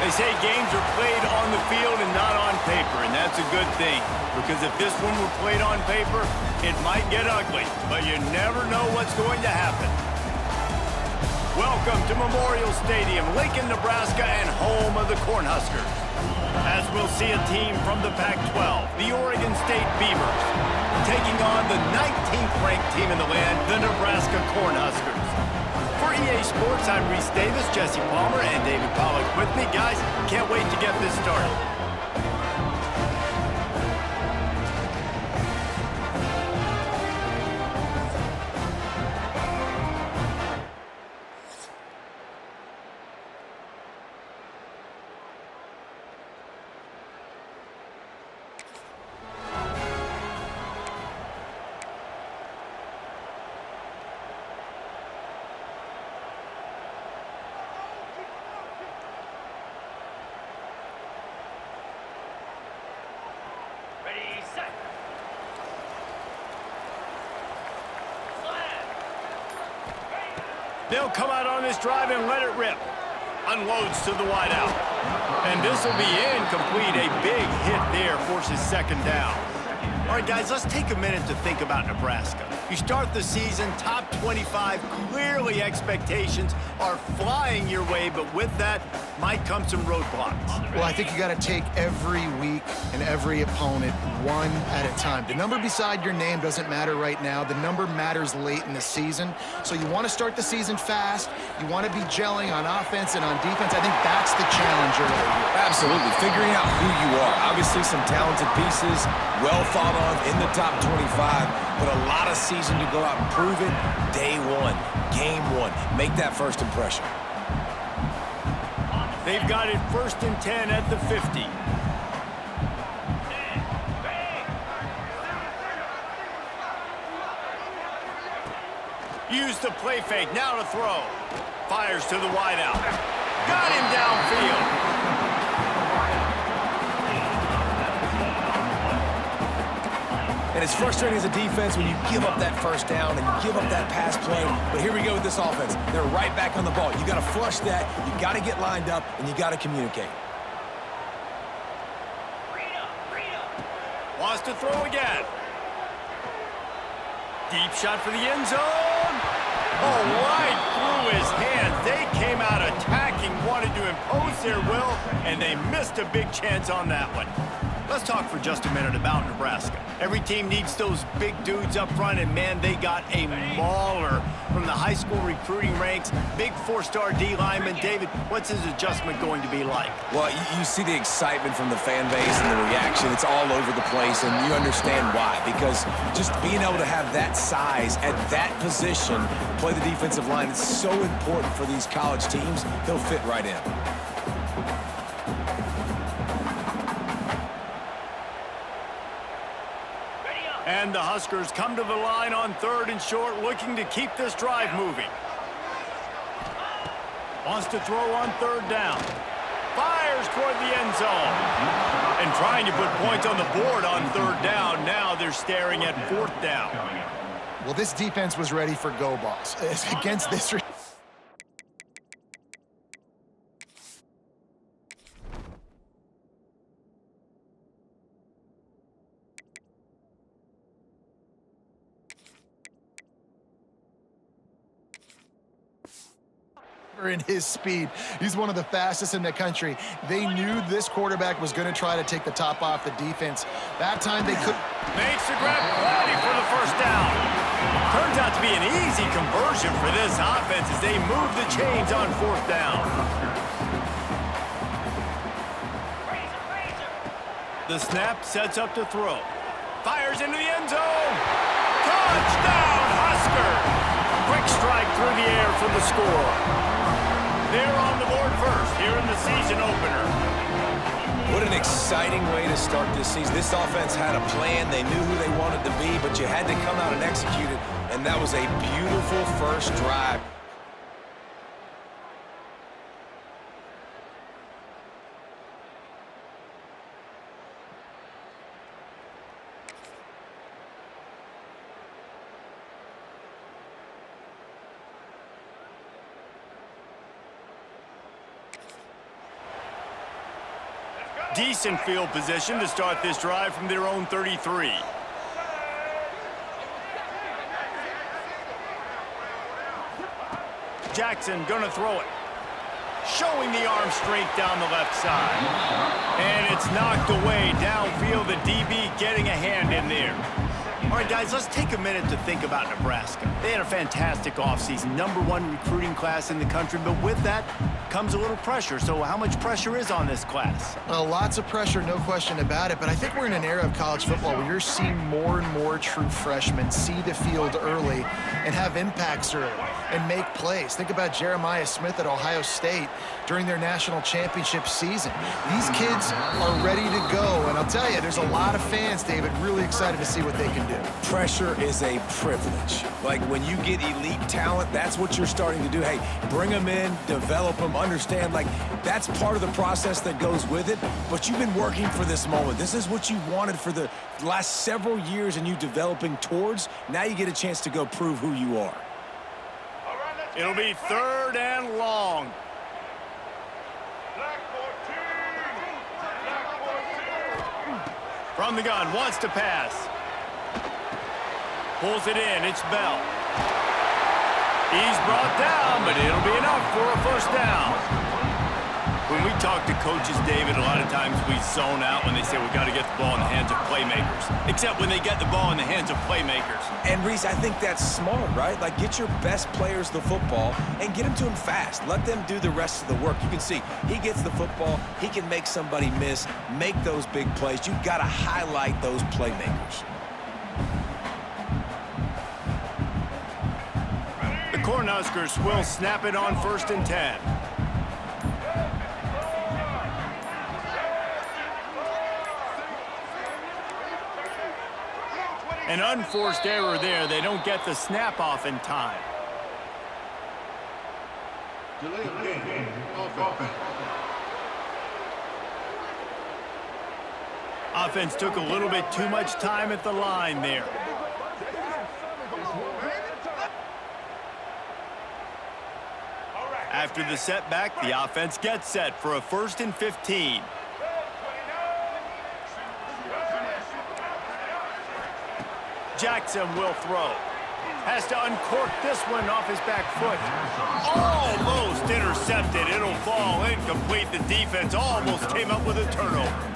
They say games are played on the field and not on paper, and that's a good thing. Because if this one were played on paper, it might get ugly, but you never know what's going to happen. Welcome to Memorial Stadium, Lincoln, Nebraska, and home of the Cornhuskers. As we'll see a team from the Pac-12, the Oregon State Beavers, taking on the 19th ranked team in the land, the Nebraska Cornhuskers. For EA Sports, I'm Reese Davis, Jesse Palmer, and David Pollack with me. Guys, can't wait to get this started. They'll come out on this drive and let it rip. Unloads to the wideout. And this will be incomplete. A big hit there forces second down. All right, guys, let's take a minute to think about Nebraska. You start the season, top 25. Clearly, expectations are flying your way, but with that might come some roadblocks. Well, I think you got to take every week and every opponent one at a time. The number beside your name doesn't matter right now. The number matters late in the season. So you want to start the season fast. You want to be gelling on offense and on defense. I think that's the challenge early here. Absolutely. Figuring out who you are. Obviously, some talented pieces, well thought of in the top 25, but a lot of season to go out and prove it. Day one, game one. Make that first impression. They've got it 1st and 10 at the 50. Use the play fake, now to throw. Fires to the wideout. Got him downfield. And it's frustrating as a defense when you give up that first down and you give up that pass play. But here we go with this offense. They're right back on the ball. You got to flush that. You got to get lined up, and you got to communicate. Wants to throw again. Deep shot for the end zone. Oh, right through his hands. They came out attacking, wanted to impose their will, and they missed a big chance on that one. Let's talk for just a minute about Nebraska. Every team needs those big dudes up front, and man, they got a mauler from the high school recruiting ranks. Big four-star D lineman. David, what's his adjustment going to be like? Well, you see the excitement from the fan base and the reaction. It's all over the place, and you understand why. Because just being able to have that size at that position, play the defensive line, it's so important for these college teams. He'll fit right in. And the Huskers come to the line on 3rd and short, looking to keep this drive moving. Wants to throw on 3rd down. Fires toward the end zone. And trying to put points on the board on 3rd down. Now they're staring at 4th down. Well, this defense was ready for go balls. Against this... in his speed. He's one of the fastest in the country. They knew this quarterback was going to try to take the top off the defense. That time they could... Makes the grab, ready for the 1st down. Turns out to be an easy conversion for this offense as they move the chains on 4th down. The snap sets up to throw. Fires into the end zone. Touchdown, Huskers! Quick strike through the air for the score. They're on the board first here in the season opener. What an exciting way to start this season. This offense had a plan. They knew who they wanted to be, but you had to come out and execute it, and that was a beautiful first drive. Decent field position to start this drive from their own 33. Jackson gonna throw it. Showing the arm strength down the left side. And it's knocked away downfield. The DB getting a hand in there. All right, guys, let's take a minute to think about Nebraska. They had a fantastic offseason, #1 recruiting class in the country, but with that comes a little pressure. So how much pressure is on this class? Well, lots of pressure, no question about it, but I think we're in an era of college football where you're seeing more and more true freshmen see the field early and have impacts early and make plays. Think about Jeremiah Smith at Ohio State during their national championship season. These kids are ready to go, and I'll tell you, there's a lot of fans, David, really excited to see what they can do. Pressure is a privilege. Like when you get elite talent, that's what you're starting to do. Hey, bring them in, develop them, understand, like that's part of the process that goes with it, but you've been working for this moment. This is what you wanted for the last several years and you developing towards. Now you get a chance to go prove who you are. It'll be 3rd and long. From the gun, wants to pass. Pulls it in, it's Bell. He's brought down, but it'll be enough for a 1st down. When we talk to coaches, David, a lot of times we zone out when they say we got to get the ball in the hands of playmakers. Except when they get the ball in the hands of playmakers. And Reese, I think that's smart, right? Like get your best players the football and get them to him fast. Let them do the rest of the work. You can see he gets the football, he can make somebody miss, make those big plays. You've got to highlight those playmakers. The Cornhuskers will snap it on 1st and 10. An unforced error there. They don't get the snap off in time. Delay of game. Offense. Offense took a little bit too much time at the line there. After the setback, the offense gets set for a 1st and 15. Jackson will throw. Has to uncork this one off his back foot. Almost intercepted. It'll fall incomplete. The defense almost came up with a turnover.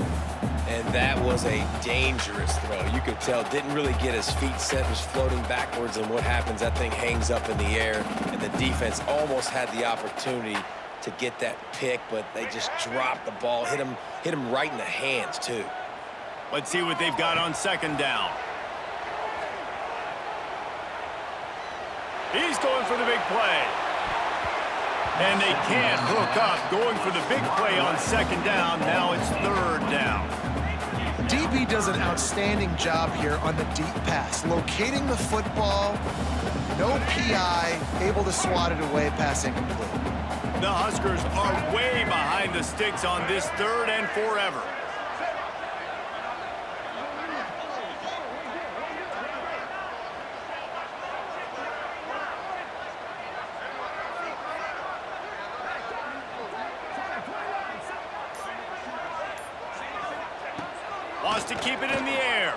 And that was a dangerous throw. You could tell, didn't really get his feet set, was floating backwards, and what happens, that thing hangs up in the air, and the defense almost had the opportunity to get that pick, but they just dropped the ball, hit him right in the hands, too. Let's see what they've got on 2nd down. He's going for the big play. And they can't hook up. Going for the big play on 2nd down. Now it's 3rd down. DB does an outstanding job here on the deep pass. Locating the football, no PI, able to swat it away, pass incomplete. The Huskers are way behind the sticks on this 3rd and forever. Wants to keep it in the air.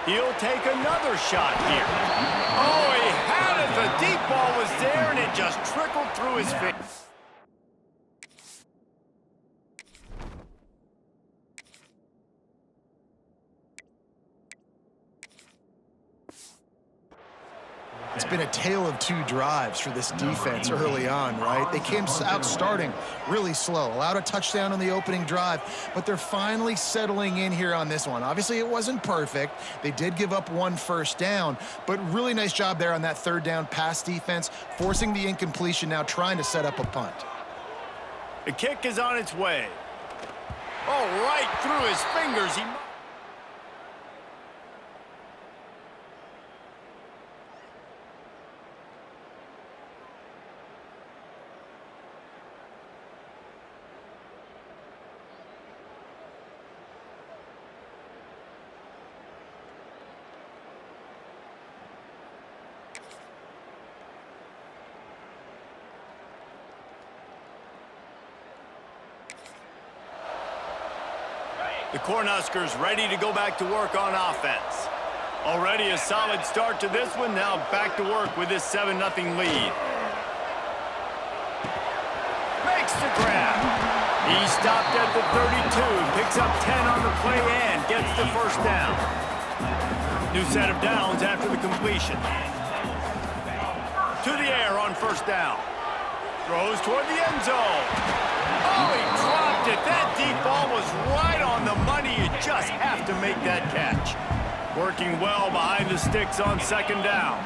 He'll take another shot here. Oh, he had it. The deep ball was there, and it just trickled through his face. It's been a tale of 2 drives for this defense early on, right? They came out starting really slow, allowed a touchdown on the opening drive, but they're finally settling in here on this one. Obviously, it wasn't perfect. They did give up 1 first down, but really nice job there on that 3rd down pass defense, forcing the incompletion, now trying to set up a punt. The kick is on its way. Oh, right through his fingers. The Cornhuskers ready to go back to work on offense. Already a solid start to this one. Now back to work with this 7-0 lead. Makes the grab. He stopped at the 32. Picks up 10 on the play and gets the 1st down. New set of downs after the completion. To the air on 1st down. Throws toward the end zone. Oh, he dropped it. That deep ball was right on the money. You just have to make that catch. Working well behind the sticks on 2nd down.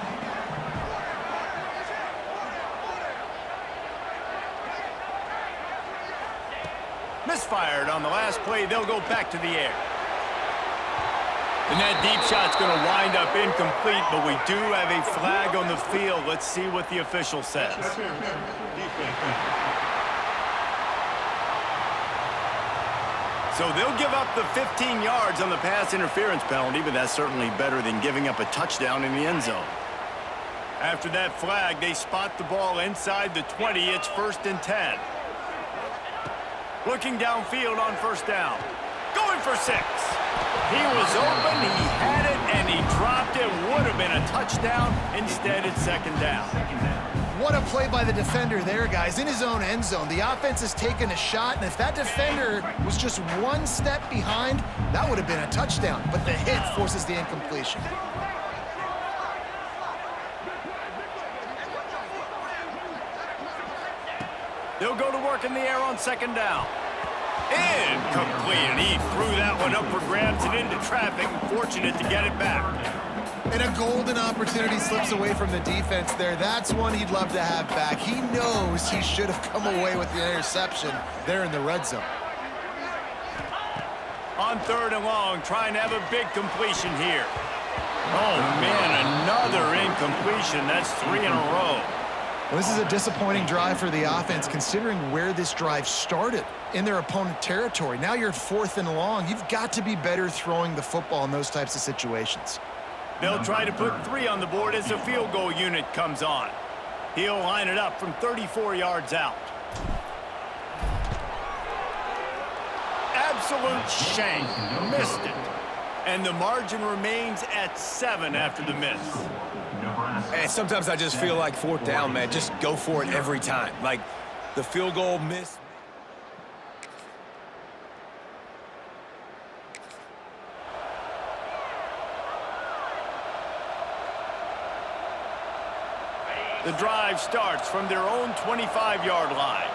Misfired on the last play. They'll go back to the air. And that deep shot's going to wind up incomplete, but we do have a flag on the field. Let's see what the official says. So they'll give up the 15 yards on the pass interference penalty, but that's certainly better than giving up a touchdown in the end zone. After that flag, they spot the ball inside the 20. It's 1st and 10. Looking downfield on 1st down. Going for 6. He was open, he had it, and he dropped it. Would have been a touchdown. Instead, it's 2nd down. What a play by the defender there, guys. In his own end zone, the offense has taken a shot, and if that defender was just 1 step behind, that would have been a touchdown. But the hit forces the incompletion. They'll go to work in the air on 2nd down. Incomplete, and he threw that one up for grabs and into traffic. Fortunate to get it back. And a golden opportunity slips away from the defense there. That's one he'd love to have back. He knows he should have come away with the interception there in the red zone. On 3rd and long, trying to have a big completion here. Oh, man, another incompletion. That's 3 in a row. Well, this is a disappointing drive for the offense considering where this drive started in their opponent territory. Now you're at 4th and long. You've got to be better throwing the football in those types of situations. They'll try to put 3 on the board as the field goal unit comes on. He'll line it up from 34 yards out. Absolute shank. Missed it. And the margin remains at 7 after the miss. And sometimes I just feel like 4th down, man. Just go for it every time. Like the field goal miss. The drive starts from their own 25-yard line.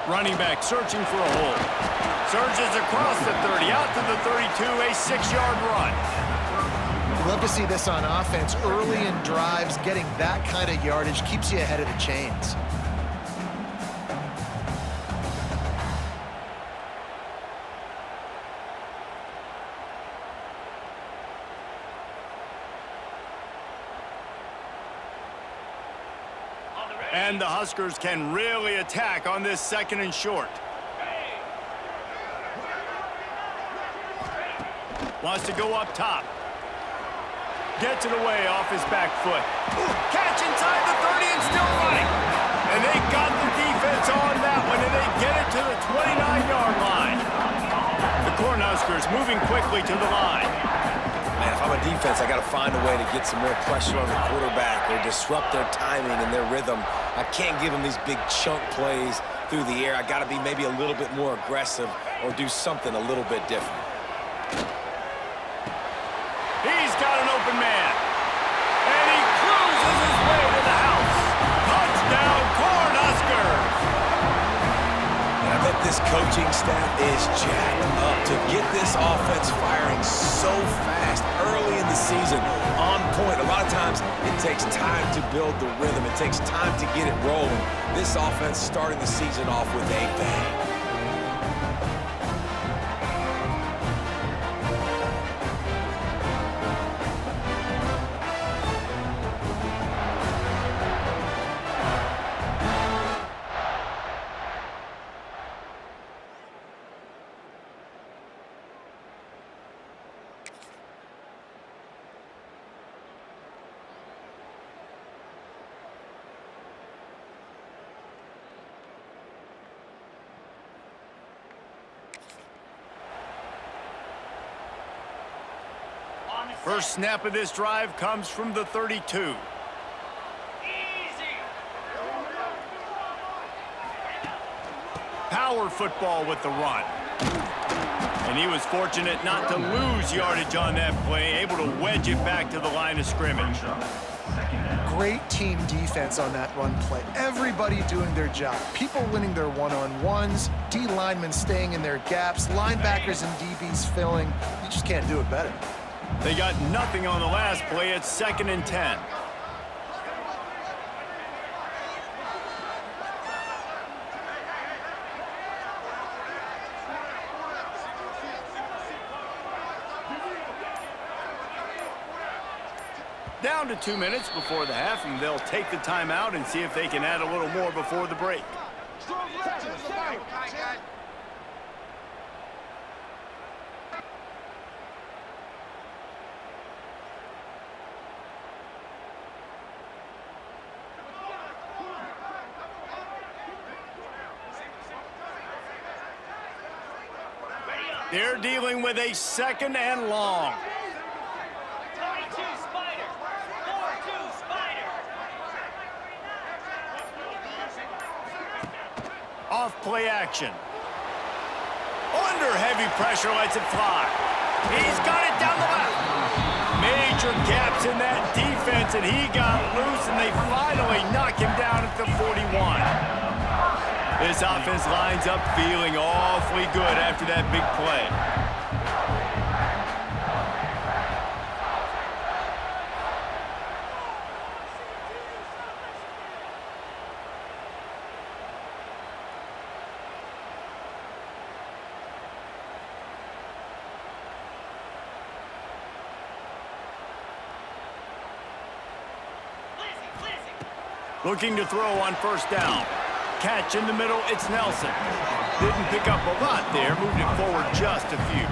Running back searching for a hole. Surges across the 30, out to the 32, a 6-yard run. You love to see this on offense. Early in drives, getting that kind of yardage keeps you ahead of the chains. And the Huskers can really attack on this 2nd and short. Wants to go up top. Gets it away off his back foot. Catch inside the 30 and still running. And they got the defense on that one, and they get it to the 29-yard line. The Cornhuskers moving quickly to the line. Man, if I'm a defense, I got to find a way to get some more pressure on the quarterback or disrupt their timing and their rhythm. I can't give them these big chunk plays through the air. I got to be maybe a little bit more aggressive or do something a little bit different. He's got an open man. And he cruises his way to the house. Touchdown, Cornhuskers! And I bet this coaching staff is jacked up to get this offense firing so fast early in the season, on point. A lot of times it takes time to build the rhythm. It takes time to get it rolling. This offense starting the season off with a bang. First snap of this drive comes from the 32. Power football with the run. And he was fortunate not to lose yardage on that play, able to wedge it back to the line of scrimmage. Great team defense on that run play. Everybody doing their job. People winning their one-on-ones, D linemen staying in their gaps, linebackers and DBs filling. You just can't do it better. They got nothing on the last play. It's 2nd and 10. Down to 2 minutes before the half, and they'll take the timeout and see if they can add a little more before the break. They're dealing with a 2nd and long. Off play action. Under heavy pressure, lets it fly. He's got it down the left. Major gaps in that defense, and he got loose, and they finally knock him down at the 41. This offense lines up feeling awfully good after that big play. Looking to throw on first down. Catch in the middle, it's Nelson. Didn't pick up a lot there, moved it forward just a few.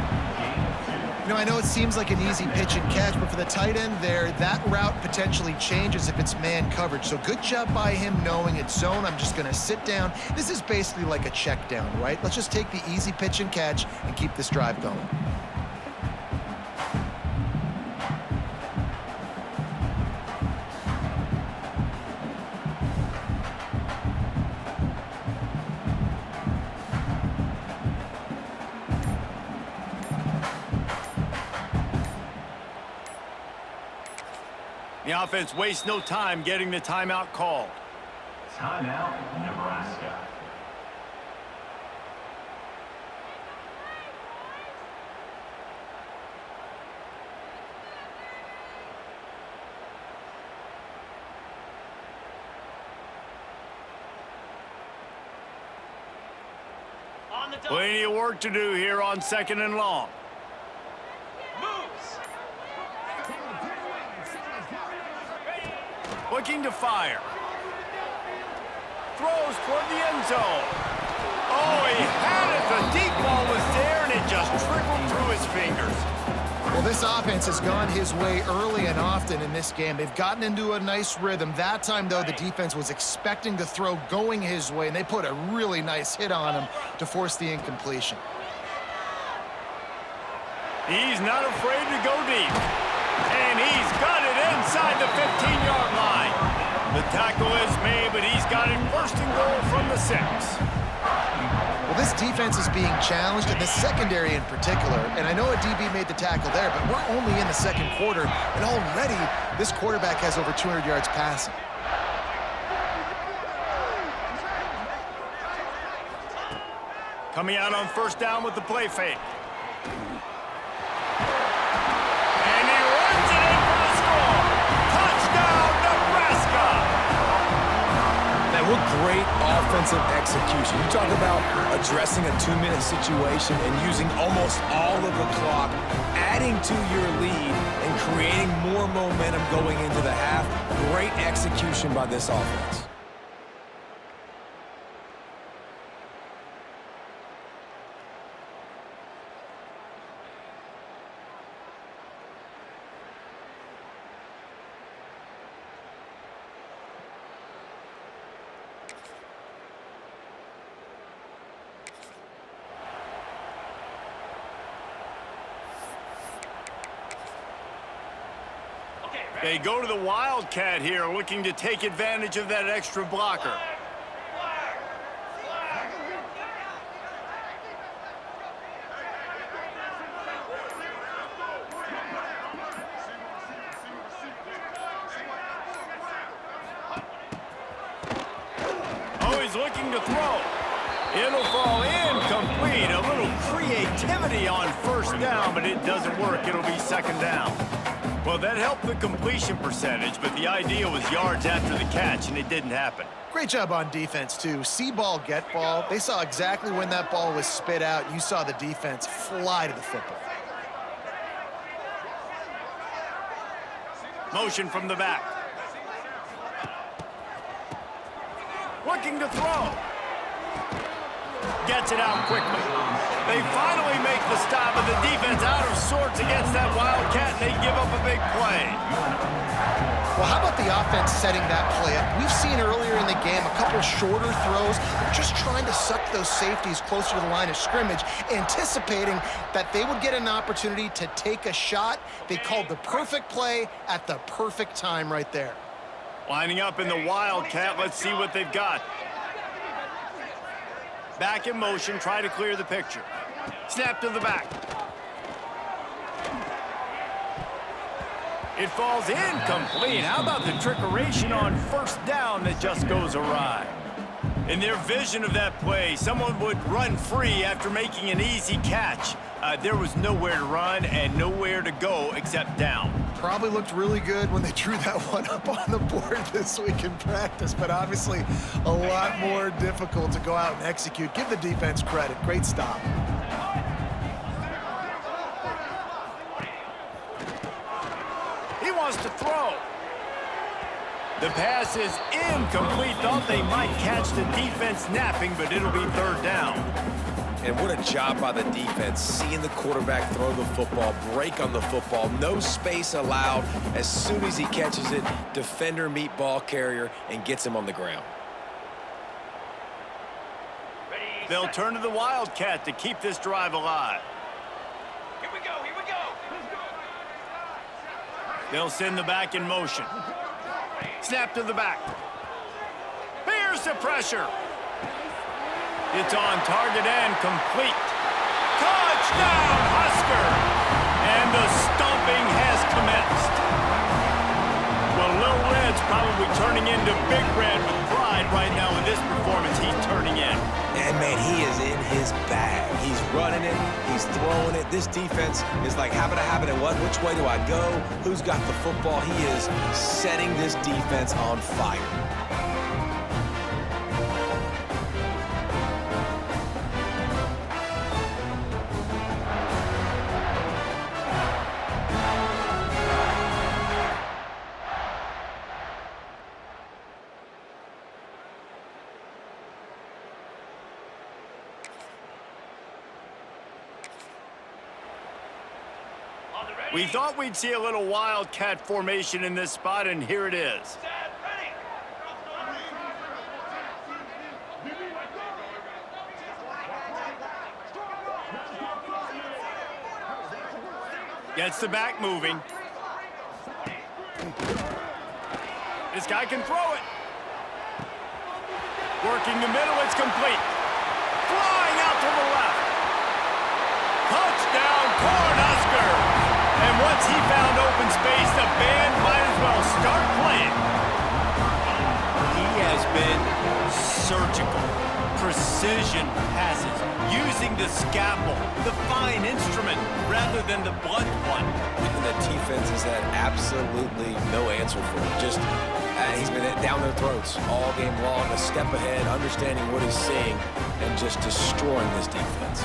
You know, I know it seems like an easy pitch and catch, but for the tight end there, that route potentially changes if it's man coverage. So good job by him knowing it's zone. I'm just going to sit down. This is basically like a check down, right? Let's just take the easy pitch and catch and keep this drive going. The offense wastes no time getting the timeout called. Timeout, Nebraska. Plenty of work to do here on 2nd and long. Looking to fire. Throws toward the end zone. Oh, he had it. The deep ball was there, and it just trickled through his fingers. Well, this offense has gone his way early and often in this game. They've gotten into a nice rhythm. That time, though, the defense was expecting the throw going his way, and they put a really nice hit on him to force the incompletion. He's not afraid to go deep. And he's got it inside the 15-yard line. The tackle is made, but he's got it first and goal from the 6. Well, this defense is being challenged, and the secondary in particular. And I know a DB made the tackle there, but we're only in the second quarter, and already this quarterback has over 200 yards passing. Coming out on first down with the play fake. What great offensive execution. You talk about addressing a 2-minute situation and using almost all of the clock, adding to your lead and creating more momentum going into the half. Great execution by this offense. They go to the Wildcat here, looking to take advantage of that extra blocker. Oh, he's looking to throw. It'll fall incomplete. A little creativity on first down, but it doesn't work. It'll be second down. Well, that helped the completion percentage, but the idea was yards after the catch, and it didn't happen. Great job on defense, too. See ball, get ball. They saw exactly when that ball was spit out. You saw the defense fly to the football. Motion from the back. Looking to throw. Gets it out quickly. They finally make the stop, and the defense out of sorts against that Wildcat, and they give up a big play. Well, how about the offense setting that play up? We've seen earlier in the game a couple shorter throws, just trying to suck those safeties closer to the line of scrimmage, anticipating that they would get an opportunity to take a shot. They called the perfect play at the perfect time right there. Lining up in the Wildcat, let's see what they've got. Back in motion, try to clear the picture. Snap to the back. It falls incomplete. How about the trickeration on first down that just goes awry? In their vision of that play, someone would run free after making an easy catch. There was nowhere to run and nowhere to go except down. Probably looked really good when they drew that one up on the board this week in practice, but obviously a lot more difficult to go out and execute. Give the defense credit. Great stop. He wants to throw. The pass is incomplete. Thought they might catch the defense napping, but it'll be third down. And what a job by the defense, seeing the quarterback throw the football, break on the football, no space allowed. As soon as he catches it, defender meet ball carrier and gets him on the ground. They'll turn to the Wildcat to keep this drive alive. Here we go, here we go. They'll send the back in motion. Snap to the back. Here's the pressure. It's on target and complete. Touchdown, Husker! And the stomping has commenced. Well, Little Red's probably turning into Big Red with pride right now with this performance he's turning in. And, man, he is in his bag. He's running it. He's throwing it. This defense is like, habit, and what? Which way do I go? Who's got the football? He is setting this defense on fire. We thought we'd see a little Wildcat formation in this spot, and here it is. Gets the back moving. This guy can throw it. Working the middle, it's complete. Flying out to the left. Touchdown, Cornhuskers! And once he found open space, the band might as well start playing. He has been surgical. Precision passes, using the scalpel, the fine instrument, rather than the blunt one. And the defense has had absolutely no answer for him. Just, he's been down their throats all game long, a step ahead, understanding what he's seeing, and just destroying this defense.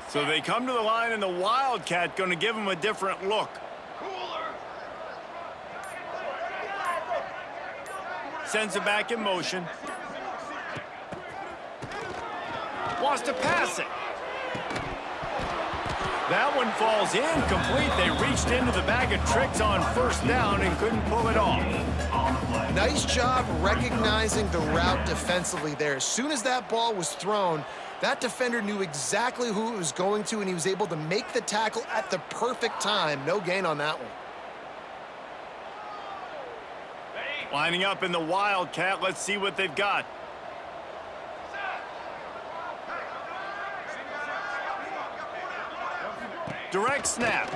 So they come to the line, and the Wildcat going to give him a different look. Sends it back in motion. Wants to pass it. That one falls incomplete. They reached into the bag of tricks on first down and couldn't pull it off. Nice job recognizing the route defensively there. As soon as that ball was thrown, that defender knew exactly who it was going to, and he was able to make the tackle at the perfect time. No gain on that one. Lining up in the Wildcat. Let's see what they've got. Direct snap.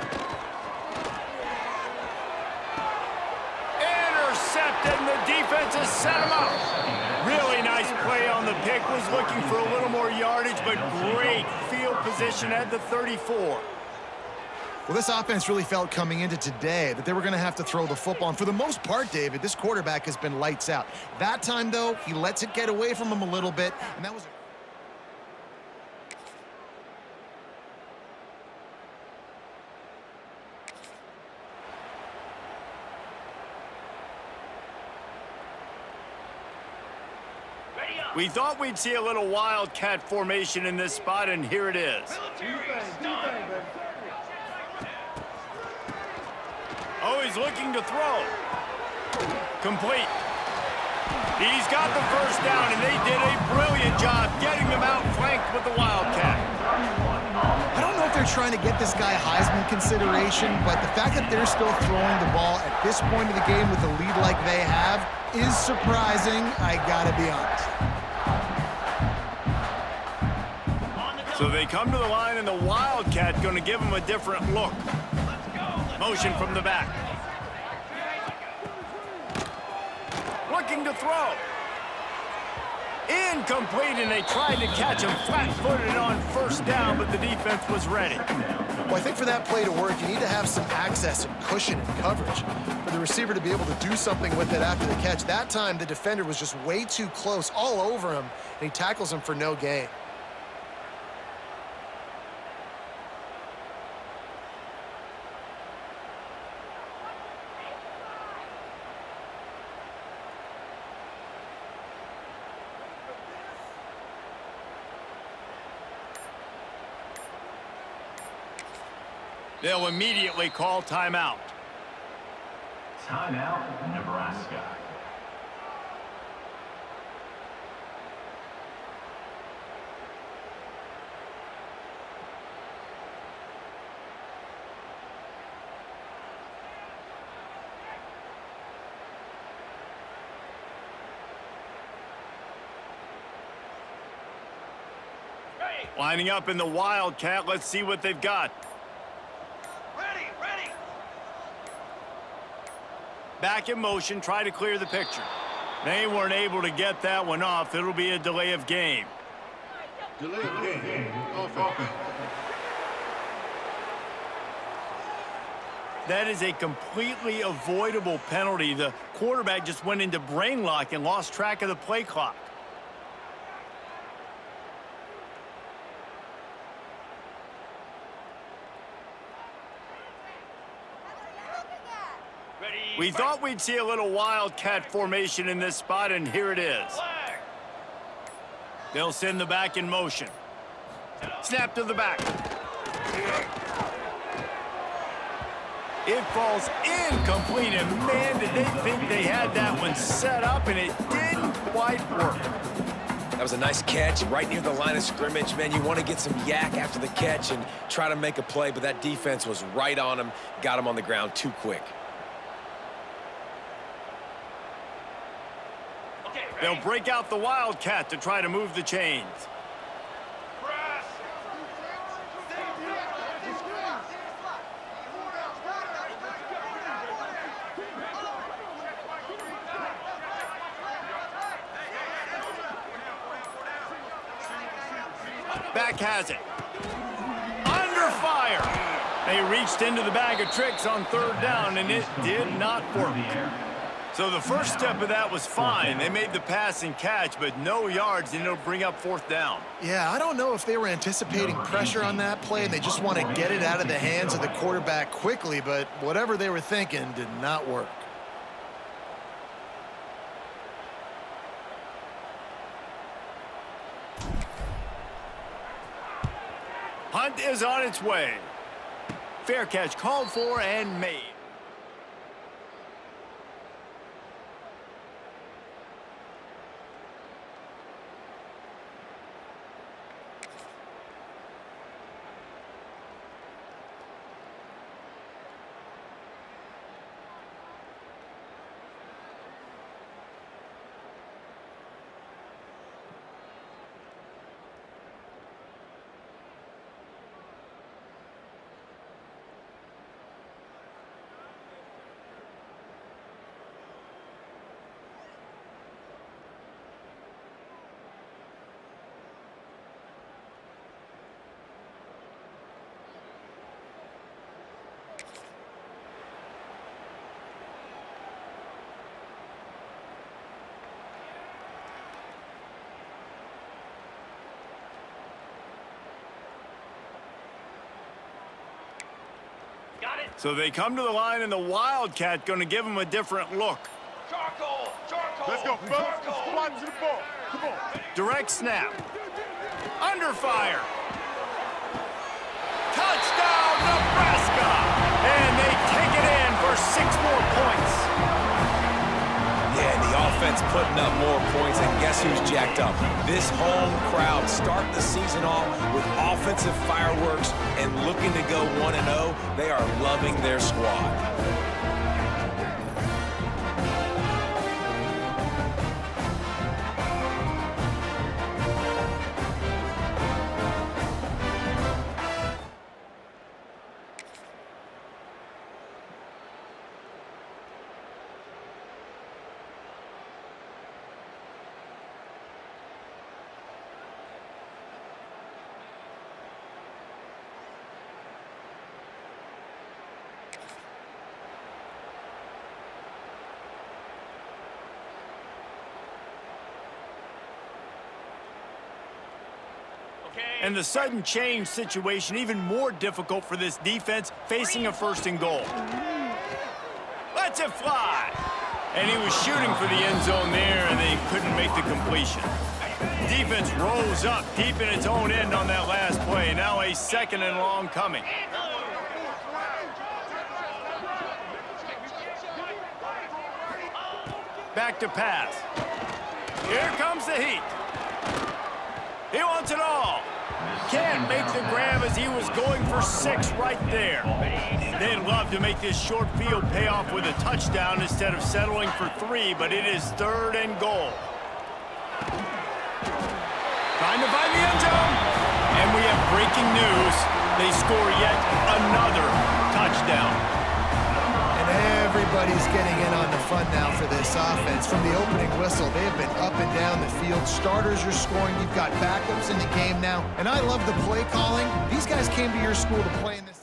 Intercepted, and the defense has set him up. Really nice play on the pick. Was looking for a little more yardage, but great field position at the 34. Well, this offense really felt coming into today that they were going to have to throw the football. And for the most part, David, this quarterback has been lights out. That time, though, he lets it get away from him a little bit, and that was... We thought we'd see a little Wildcat formation in this spot, and here it is. Oh, he's looking to throw. Complete. He's got the first down, and they did a brilliant job getting them out flanked with the Wildcat. I don't know if they're trying to get this guy Heisman consideration, but the fact that they're still throwing the ball at this point of the game with a lead like they have is surprising, I gotta be honest. So they come to the line, and the Wildcat going to give them a different look. Motion from the back. Looking looking to throw. Incomplete, and they tried to catch him flat-footed on first down, but the defense was ready. Well, I think for that play to work, you need to have some access and cushion and coverage for the receiver to be able to do something with it after the catch. That time, the defender was just way too close, all over him, and he tackles him for no gain. They'll immediately call timeout. Timeout, Nebraska. Lining up in the Wildcat. Let's see what they've got. Ready. Back in motion, try to clear the picture. They weren't able to get that one off. It'll be a delay of game. Delay of game. Offense. That is a completely avoidable penalty. The quarterback just went into brain lock and lost track of the play clock. We thought we'd see a little Wildcat formation in this spot, and here it is. Flag. They'll send the back in motion. Snap to the back. It falls incomplete, and man, did they think they had that one set up, and it didn't quite work. That was a nice catch right near the line of scrimmage. Man, you want to get some yak after the catch and try to make a play, but that defense was right on him, got him on the ground too quick. They'll break out the Wildcat to try to move the chains. Press. Back has it. Under fire. They reached into the bag of tricks on third down, and it did not work. So the first step of that was fine. They made the pass and catch, but no yards, and it'll bring up fourth down. Yeah, I don't know if they were anticipating pressure on that play and they just want to get it out of the hands of the quarterback quickly, but whatever they were thinking did not work. Punt is on its way. Fair catch called for and made. Got it. So they come to the line, and the Wildcat going to give them a different look. Charcoal. Let's go, fellas. Squad to the ball. Come on. Direct snap. Under fire. Touchdown, Nebraska! And they take it in for 6 more points. Yeah, and the offense putting up more points, and guess who's jacked up? This home crowd starting the season off with offensive fireworks and looking to go 1-0. They are loving their squad. And the sudden change situation even more difficult for this defense facing a 1st and goal. Lets it fly. And he was shooting for the end zone there, and they couldn't make the completion. Defense rose up deep in its own end on that last play. Now a 2nd and long coming. Back to pass. Here comes the heat. He wants it all. Can't make the grab as he was going for 6 right there. They'd love to make this short field pay off with a touchdown instead of settling for 3, but it is 3rd and goal. Trying to find the end zone. And we have breaking news. They score yet another touchdown. And everybody's getting in on the fun now for this offense. From the opening whistle, they have been up and down the field. Starters are scoring. You've got backups in the game now. And I love the play calling. These guys came to your school to play in this.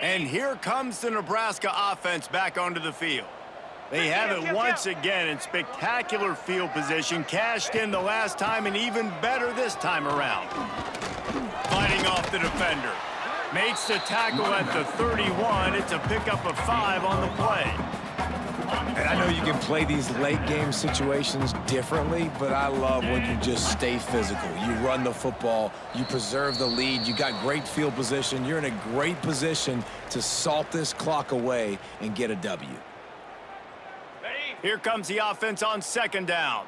And here comes the Nebraska offense back onto the field. They have it once again in spectacular field position, cashed in the last time and even better this time around. Fighting off the defender. Makes the tackle at the 31. It's a pickup of 5 on the play. And I know you can play these late-game situations differently, but I love when you just stay physical. You run the football, you preserve the lead, you got great field position. You're in a great position to salt this clock away and get a W. Here comes the offense on 2nd down.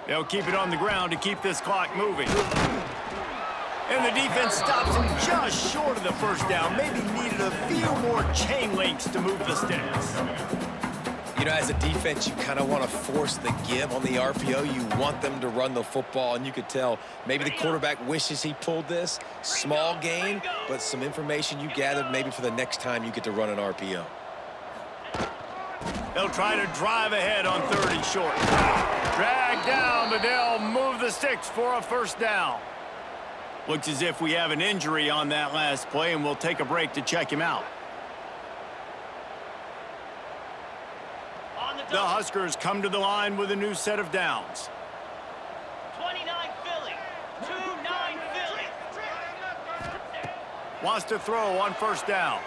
They'll keep it on the ground to keep this clock moving. And the defense stops him just short of the 1st down. Maybe needed a few more chain links to move the sticks. You know, as a defense, you kind of want to force the give on the RPO. You want them to run the football, and you could tell maybe the quarterback wishes he pulled this. Small gain, but some information you gathered maybe for the next time you get to run an RPO. They'll try to drive ahead on 3rd and short. Drag down, but they'll move the sticks for a 1st down. Looks as if we have an injury on that last play, and we'll take a break to check him out. The Huskers come to the line with a new set of downs. 29 Philly. 2-9 Philly. Wants to throw on 1st down.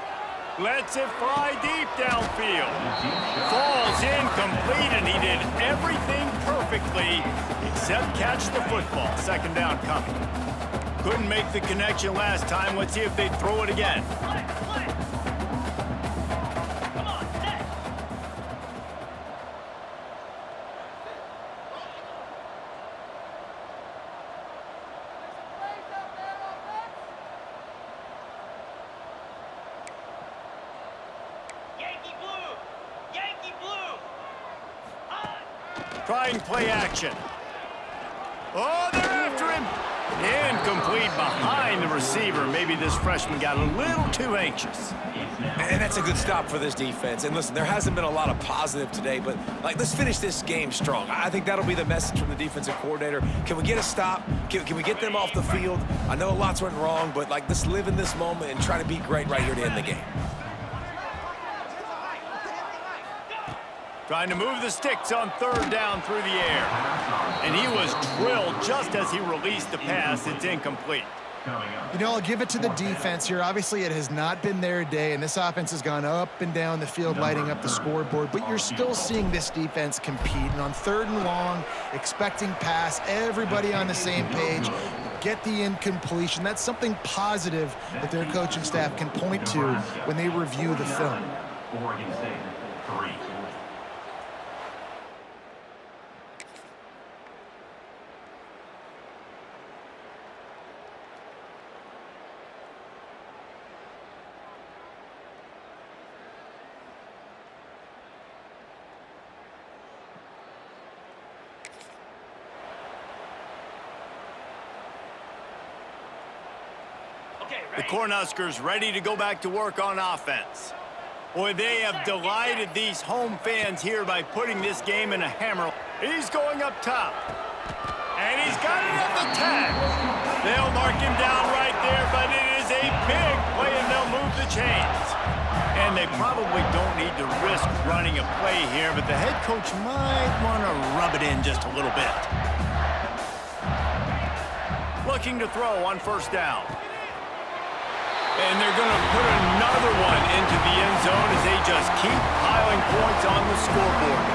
Lets it fly deep downfield. Falls incomplete, and he did everything perfectly except catch the football. 2nd down coming. Couldn't make the connection last time. Let's see if they throw it again. Come on, set. Yankee blue. Yankee blue. Trying play action. Oh, they're after him. Incomplete behind the receiver. Maybe this freshman got a little too anxious. And that's a good stop for this defense. And listen, there hasn't been a lot of positive today, but let's finish this game strong. I think that'll be the message from the defensive coordinator. Can we get a stop? Can we get them off the field? I know lots went wrong, but let's live in this moment and try to be great right here to end the game. Trying to move the sticks on 3rd down through the air. And he was drilled just as he released the pass. It's incomplete. You know, I'll give it to the defense here. Obviously, it has not been their day, and this offense has gone up and down the field, lighting up the scoreboard, but you're still seeing this defense compete. And on 3rd and long, expecting pass, everybody on the same page, get the incompletion. That's something positive that their coaching staff can point to when they review the film. Oregon State, 3. The Cornhuskers ready to go back to work on offense. Boy, they have delighted these home fans here by putting this game in a hammer. He's going up top. And he's got it at the tag. They'll mark him down right there, but it is a big play, and they'll move the chains. And they probably don't need to risk running a play here, but the head coach might want to rub it in just a little bit. Looking to throw on first down. And they're going to put another one into the end zone as they just keep piling points on the scoreboard.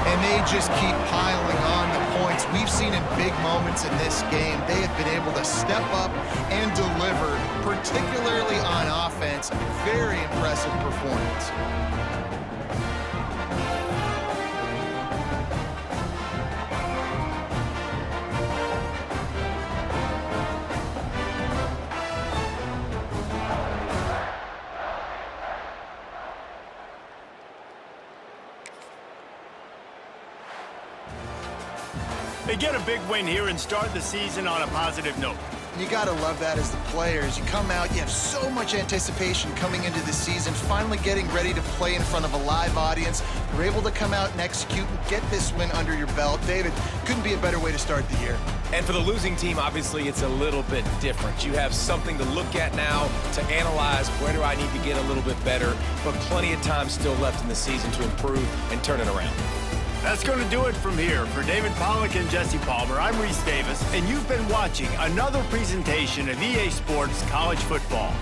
And they just keep piling on the points. We've seen in big moments in this game, they have been able to step up and deliver, particularly on offense. Very impressive performance. They get a big win here and start the season on a positive note. You got to love that as the players. You come out, you have so much anticipation coming into the season, finally getting ready to play in front of a live audience. You're able to come out and execute and get this win under your belt. David, couldn't be a better way to start the year. And for the losing team, obviously, it's a little bit different. You have something to look at now to analyze where do I need to get a little bit better, but plenty of time still left in the season to improve and turn it around. That's going to do it from here. For David Pollack and Jesse Palmer, I'm Reese Davis, and you've been watching another presentation of EA Sports College Football.